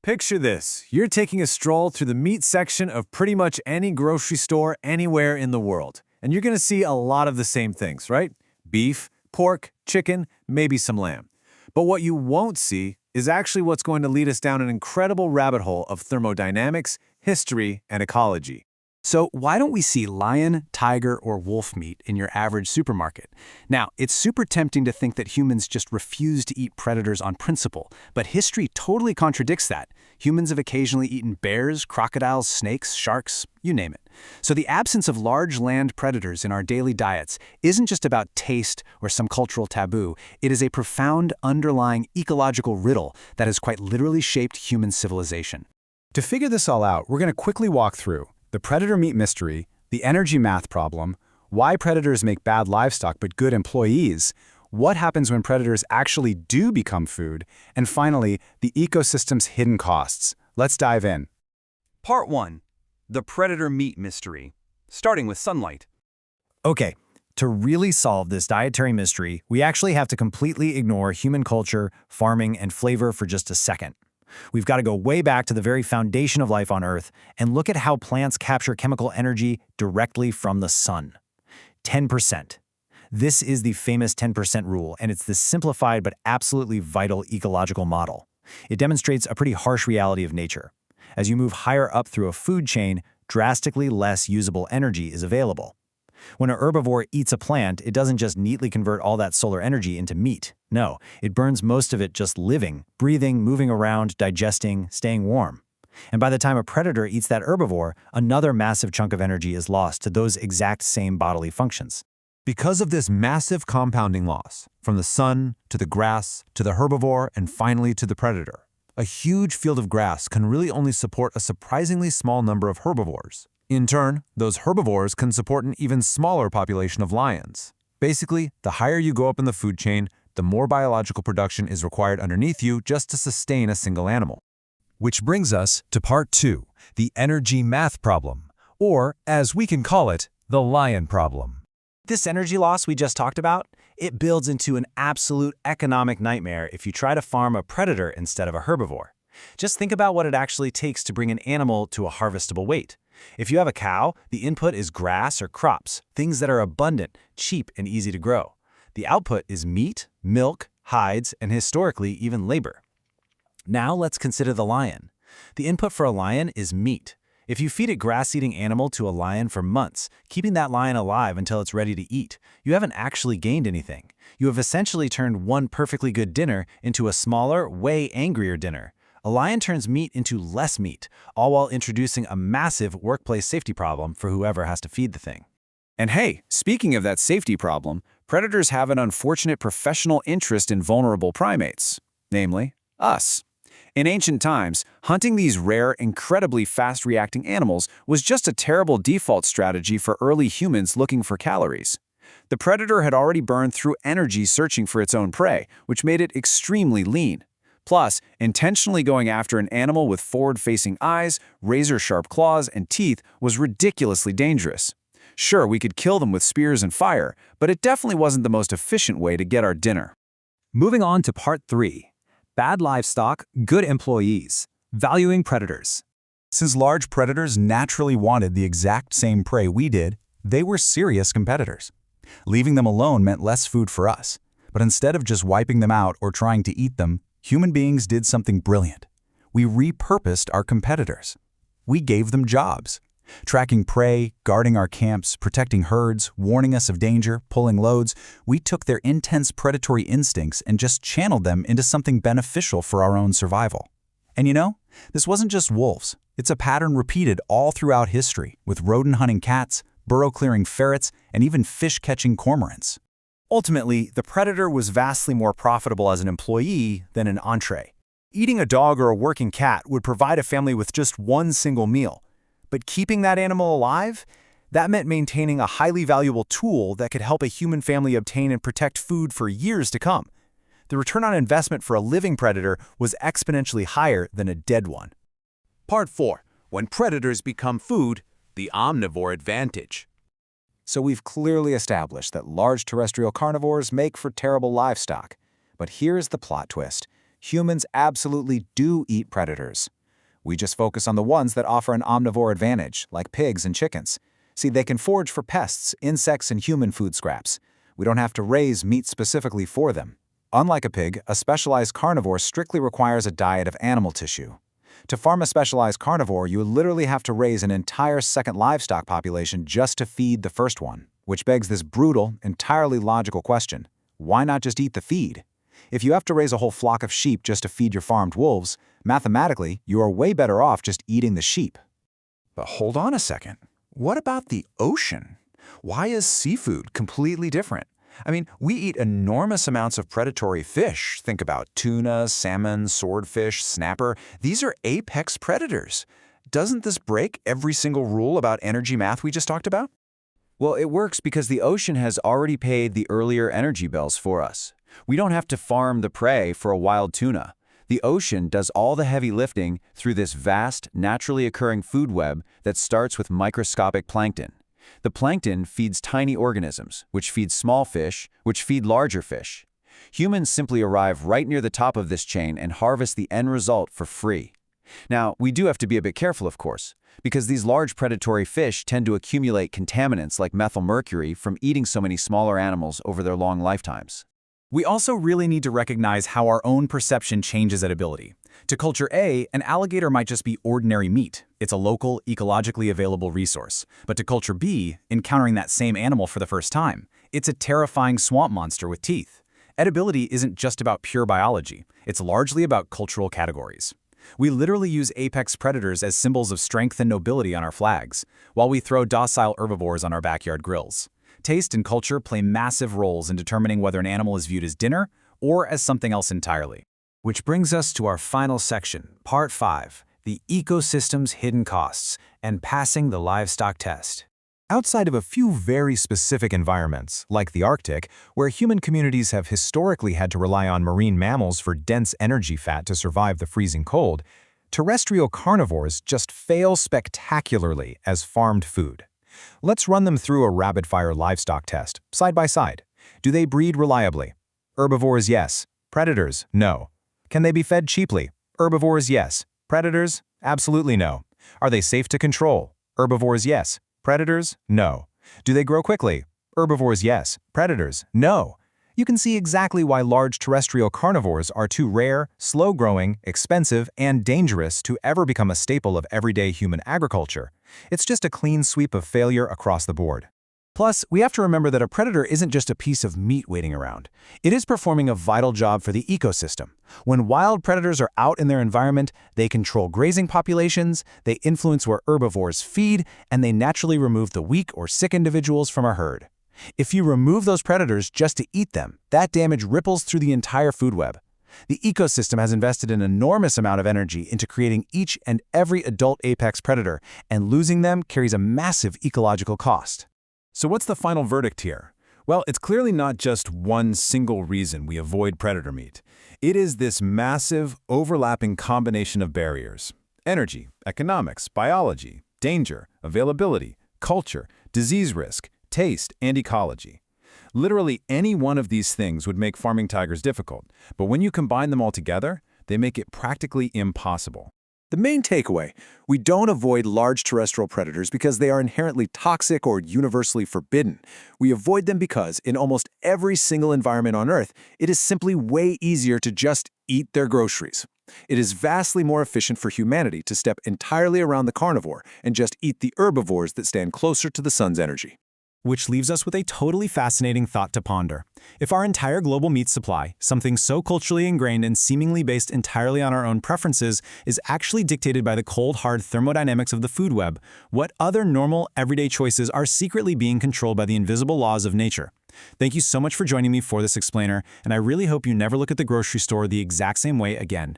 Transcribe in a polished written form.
Picture this. You're taking a stroll through the meat section of pretty much any grocery store anywhere in the world. And you're going to see a lot of the same things, right? Beef, pork, chicken, maybe some lamb. But what you won't see is actually what's going to lead us down an incredible rabbit hole of thermodynamics, history, and ecology. So why don't we see lion, tiger, or wolf meat in your average supermarket? Now, it's super tempting to think that humans just refuse to eat predators on principle, but history totally contradicts that. Humans have occasionally eaten bears, crocodiles, snakes, sharks, you name it. So the absence of large land predators in our daily diets isn't just about taste or some cultural taboo. It is a profound underlying ecological riddle that has quite literally shaped human civilization. To figure this all out, we're going to quickly walk through the predator meat mystery, the energy math problem, why predators make bad livestock but good employees, what happens when predators actually do become food, and finally, the ecosystem's hidden costs. Let's dive in. Part 1. The predator meat mystery, starting with sunlight. Okay, to really solve this dietary mystery, we actually have to completely ignore human culture, farming, and flavor for just a second. We've got to go way back to the very foundation of life on Earth and look at how plants capture chemical energy directly from the sun. 10%. This is the famous 10% rule, and it's the simplified but absolutely vital ecological model. It demonstrates a pretty harsh reality of nature. As you move higher up through a food chain, drastically less usable energy is available. When an herbivore eats a plant, it doesn't just neatly convert all that solar energy into meat. No, it burns most of it just living, breathing, moving around, digesting, staying warm. And by the time a predator eats that herbivore, another massive chunk of energy is lost to those exact same bodily functions. Because of this massive compounding loss, from the sun to the grass to the herbivore and finally to the predator, a huge field of grass can really only support a surprisingly small number of herbivores. In turn, those herbivores can support an even smaller population of lions. Basically, the higher you go up in the food chain, the more biological production is required underneath you just to sustain a single animal. Which brings us to part 2, the energy math problem, or as we can call it, the lion problem. This energy loss we just talked about, it builds into an absolute economic nightmare if you try to farm a predator instead of a herbivore. Just think about what it actually takes to bring an animal to a harvestable weight. If you have a cow, the input is grass or crops, things that are abundant, cheap, and easy to grow. The output is meat, milk, hides, and historically even labor. Now let's consider the lion. The input for a lion is meat. If you feed a grass-eating animal to a lion for months, keeping that lion alive until it's ready to eat, you haven't actually gained anything. You have essentially turned one perfectly good dinner into a smaller, way angrier dinner. A lion turns meat into less meat, all while introducing a massive workplace safety problem for whoever has to feed the thing. And hey, speaking of that safety problem, predators have an unfortunate professional interest in vulnerable primates, namely, us. In ancient times, hunting these rare, incredibly fast-reacting animals was just a terrible default strategy for early humans looking for calories. The predator had already burned through energy searching for its own prey, which made it extremely lean. Plus, intentionally going after an animal with forward-facing eyes, razor-sharp claws, and teeth was ridiculously dangerous. Sure, we could kill them with spears and fire, but it definitely wasn't the most efficient way to get our dinner. Moving on to part 3. Bad livestock, good employees. Valuing predators. Since large predators naturally wanted the exact same prey we did, they were serious competitors. Leaving them alone meant less food for us. But instead of just wiping them out or trying to eat them, human beings did something brilliant. We repurposed our competitors. We gave them jobs. Tracking prey, guarding our camps, protecting herds, warning us of danger, pulling loads, we took their intense predatory instincts and just channeled them into something beneficial for our own survival. And you know, this wasn't just wolves. It's a pattern repeated all throughout history, with rodent-hunting cats, burrow-clearing ferrets, and even fish-catching cormorants. Ultimately, the predator was vastly more profitable as an employee than an entree. Eating a dog or a working cat would provide a family with just one single meal. But keeping that animal alive? That meant maintaining a highly valuable tool that could help a human family obtain and protect food for years to come. The return on investment for a living predator was exponentially higher than a dead one. Part 4. When predators become food, the omnivore advantage. So we've clearly established that large terrestrial carnivores make for terrible livestock. But here's the plot twist. Humans absolutely do eat predators. We just focus on the ones that offer an omnivore advantage, like pigs and chickens. See, they can forage for pests, insects, and human food scraps. We don't have to raise meat specifically for them. Unlike a pig, a specialized carnivore strictly requires a diet of animal tissue. To farm a specialized carnivore, you literally have to raise an entire second livestock population just to feed the first one, which begs this brutal, entirely logical question: why not just eat the feed? If you have to raise a whole flock of sheep just to feed your farmed wolves, mathematically, you are way better off just eating the sheep. But hold on a second. What about the ocean? Why is seafood completely different? I mean, we eat enormous amounts of predatory fish. Think about tuna, salmon, swordfish, snapper. These are apex predators. Doesn't this break every single rule about energy math we just talked about? Well, it works because the ocean has already paid the earlier energy bills for us. We don't have to farm the prey for a wild tuna. The ocean does all the heavy lifting through this vast, naturally occurring food web that starts with microscopic plankton. The plankton feeds tiny organisms, which feed small fish, which feed larger fish. Humans simply arrive right near the top of this chain and harvest the end result for free. Now, we do have to be a bit careful, of course, because these large predatory fish tend to accumulate contaminants like methylmercury from eating so many smaller animals over their long lifetimes. We also really need to recognize how our own perception changes at ability. To culture A, an alligator might just be ordinary meat. It's a local, ecologically available resource. But to culture B, encountering that same animal for the first time, it's a terrifying swamp monster with teeth. Edibility isn't just about pure biology. It's largely about cultural categories. We literally use apex predators as symbols of strength and nobility on our flags, while we throw docile herbivores on our backyard grills. Taste and culture play massive roles in determining whether an animal is viewed as dinner or as something else entirely. Which brings us to our final section, Part 5, the ecosystem's hidden costs and passing the livestock test. Outside of a few very specific environments, like the Arctic, where human communities have historically had to rely on marine mammals for dense energy fat to survive the freezing cold, terrestrial carnivores just fail spectacularly as farmed food. Let's run them through a rapid-fire livestock test, side by side. Do they breed reliably? Herbivores, yes. Predators, no. Can they be fed cheaply? Herbivores, yes. Predators, absolutely no. Are they safe to control? Herbivores, yes. Predators, no. Do they grow quickly? Herbivores, yes. Predators, no. You can see exactly why large terrestrial carnivores are too rare, slow-growing, expensive, and dangerous to ever become a staple of everyday human agriculture. It's just a clean sweep of failure across the board. Plus, we have to remember that a predator isn't just a piece of meat waiting around. It is performing a vital job for the ecosystem. When wild predators are out in their environment, they control grazing populations, they influence where herbivores feed, and they naturally remove the weak or sick individuals from a herd. If you remove those predators just to eat them, that damage ripples through the entire food web. The ecosystem has invested an enormous amount of energy into creating each and every adult apex predator, and losing them carries a massive ecological cost. So what's the final verdict here? Well, it's clearly not just one single reason we avoid predator meat. It is this massive, overlapping combination of barriers: energy, economics, biology, danger, availability, culture, disease risk, taste, and ecology. Literally any one of these things would make farming tigers difficult, but when you combine them all together, they make it practically impossible. The main takeaway: we don't avoid large terrestrial predators because they are inherently toxic or universally forbidden. We avoid them because, in almost every single environment on Earth, it is simply way easier to just eat their groceries. It is vastly more efficient for humanity to step entirely around the carnivore and just eat the herbivores that stand closer to the sun's energy. Which leaves us with a totally fascinating thought to ponder. If our entire global meat supply, something so culturally ingrained and seemingly based entirely on our own preferences, is actually dictated by the cold, hard thermodynamics of the food web, what other normal, everyday choices are secretly being controlled by the invisible laws of nature? Thank you so much for joining me for this explainer, and I really hope you never look at the grocery store the exact same way again.